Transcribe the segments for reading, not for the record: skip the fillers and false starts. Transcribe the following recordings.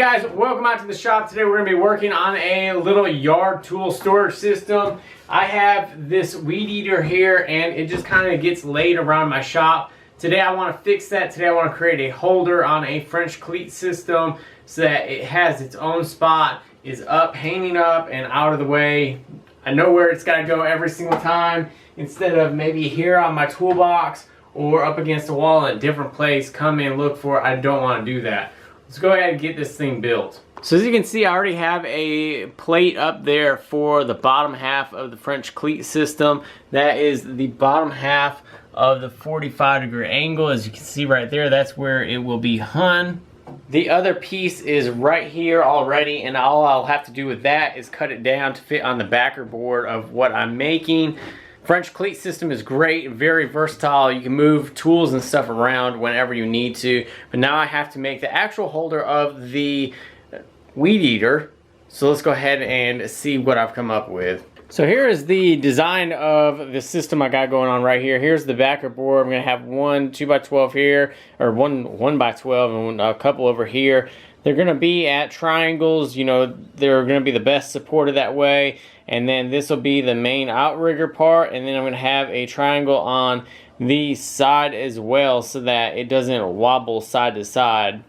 guys, welcome out to the shop. Today we're going to be working on a little yard tool storage system. I have this weed eater here and it just kind of gets laid around my shop. Today I want to fix that. Today I want to create a holder on a French cleat system so that it has its own spot, is up, hanging up and out of the way. I know where it's got to go every single time instead of maybe here on my toolbox or up against a wall in a different place. Come in, look for it. I don't want to do that. Let's go ahead and get this thing built. So as you can see, I already have a plate up there for the bottom half of the French cleat system. That is the bottom half of the 45-degree angle. As you can see right there, that's where it will be hung. The other piece is right here already, and all I'll have to do with that is cut it down to fit on the backer board of what I'm making. French cleat system is great, very versatile. You can move tools and stuff around whenever you need to. But now I have to make the actual holder of the weed eater. So let's go ahead and see what I've come up with. So here is the design of the system I got going on right here. Here's the backer board. I'm gonna have one 2x12 here, or one 1x12 and a couple over here. They're gonna be at triangles, you know, they're gonna be the best supported that way. And then this will be the main outrigger part, and then I'm gonna have a triangle on the side as well so that it doesn't wobble side to side.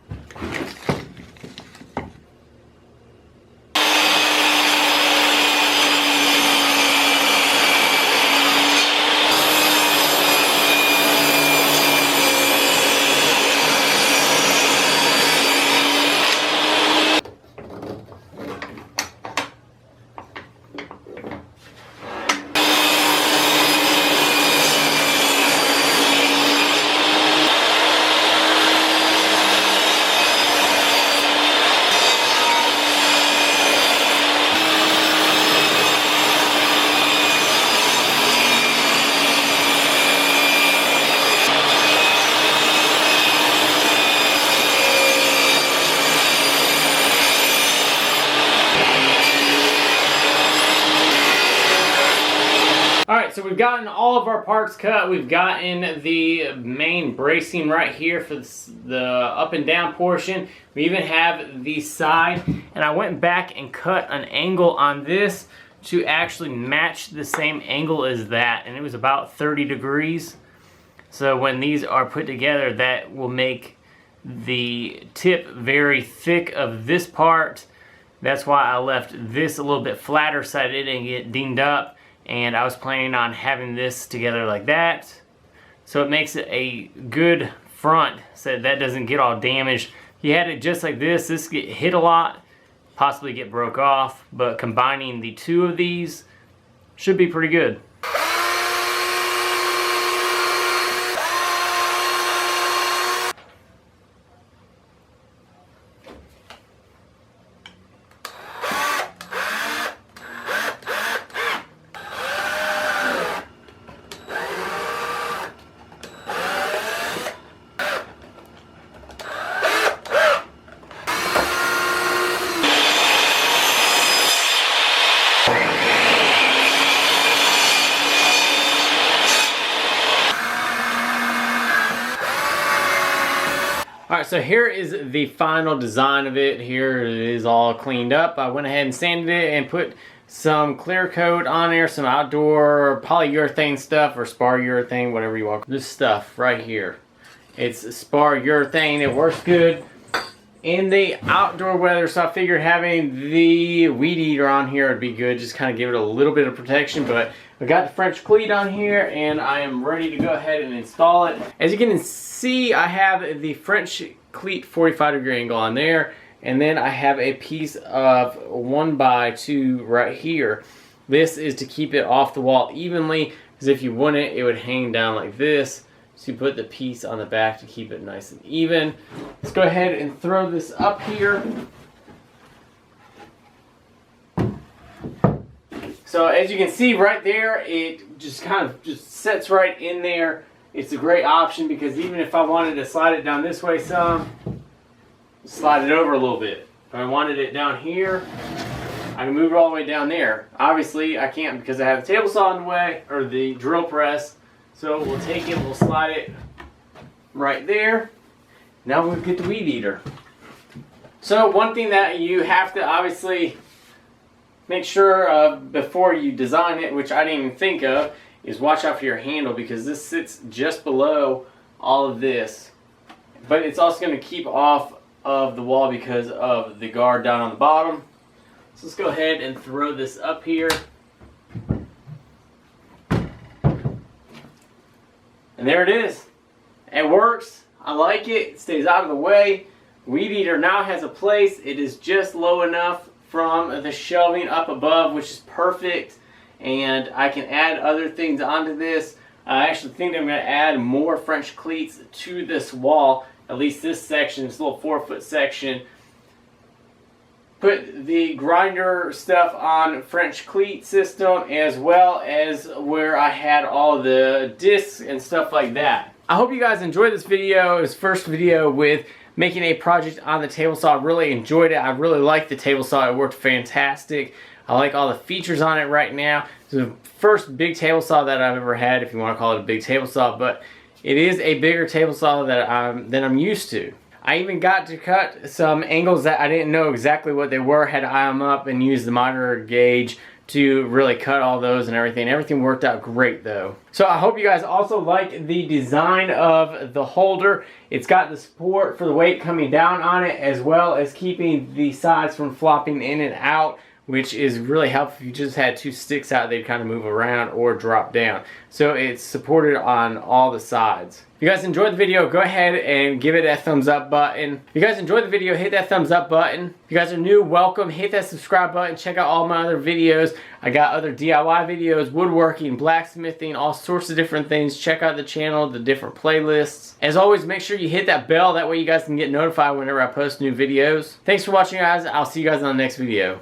Alright, so we've gotten all of our parts cut. We've gotten the main bracing right here for the up and down portion. We even have the side. And I went back and cut an angle on this to actually match the same angle as that. And it was about 30 degrees. So when these are put together, that will make the tip very thick of this part. That's why I left this a little bit flatter so it didn't get dinged up. And I was planning on having this together like that. So it makes it a good front so that doesn't get all damaged. If you had it just like this get hit a lot, possibly get broke off. But combining the two of these should be pretty good. Alright, so here is the final design of it. Here it is all cleaned up. I went ahead and sanded it and put some clear coat on there, some outdoor polyurethane stuff or spar urethane, whatever you want. This stuff right here. It's spar urethane. It works good in the outdoor weather, so I figured having the weed eater on here would be good. Just kind of give it a little bit of protection, but I got the French cleat on here and I am ready to go ahead and install it. As you can see, I have the French cleat 45-degree angle on there, and then I have a piece of 1x2 right here. This is to keep it off the wall evenly, because if you wouldn't, it would hang down like this. So you put the piece on the back to keep it nice and even. Let's go ahead and throw this up here. So as you can see right there, it just kind of just sets right in there. It's a great option because even if I wanted to slide it down this way some, slide it over a little bit. If I wanted it down here, I can move it all the way down there. Obviously I can't because I have the table saw in the way, or the drill press. So we'll take it, we'll slide it right there. Now we'll get the weed eater. So one thing that you have to obviously make sure of before you design it, which I didn't even think of, is watch out for your handle, because this sits just below all of this. But it's also going to keep off of the wall because of the guard down on the bottom. So let's go ahead and throw this up here. And there it is. It works. I like it. It stays out of the way. Weed Eater now has a place. It is just low enough from the shelving up above, which is perfect. And I can add other things onto this. I actually think I'm going to add more French cleats to this wall. At least this section, this little 4-foot section. Put the grinder stuff on French cleat system, as well as where I had all the discs and stuff like that. I hope you guys enjoyed this video. It was first video with making a project on the table saw. I really enjoyed it. I really liked the table saw. It worked fantastic. I like all the features on it right now. It's the first big table saw that I've ever had, if you want to call it a big table saw, but it is a bigger table saw than I'm used to. I even got to cut some angles that I didn't know exactly what they were. Had to eye them up and use the monitor gauge to really cut all those and everything. Everything worked out great though. So I hope you guys also like the design of the holder. It's got the support for the weight coming down on it, as well as keeping the sides from flopping in and out, which is really helpful. If you just had two sticks out, they'd kind of move around or drop down. So it's supported on all the sides. If you guys enjoyed the video, go ahead and give it a thumbs up button. If you guys enjoyed the video, hit that thumbs up button. If you guys are new, welcome. Hit that subscribe button. Check out all my other videos. I got other DIY videos, woodworking, blacksmithing, all sorts of different things. Check out the channel, the different playlists. As always, make sure you hit that bell. That way you guys can get notified whenever I post new videos. Thanks for watching, guys. I'll see you guys in the next video.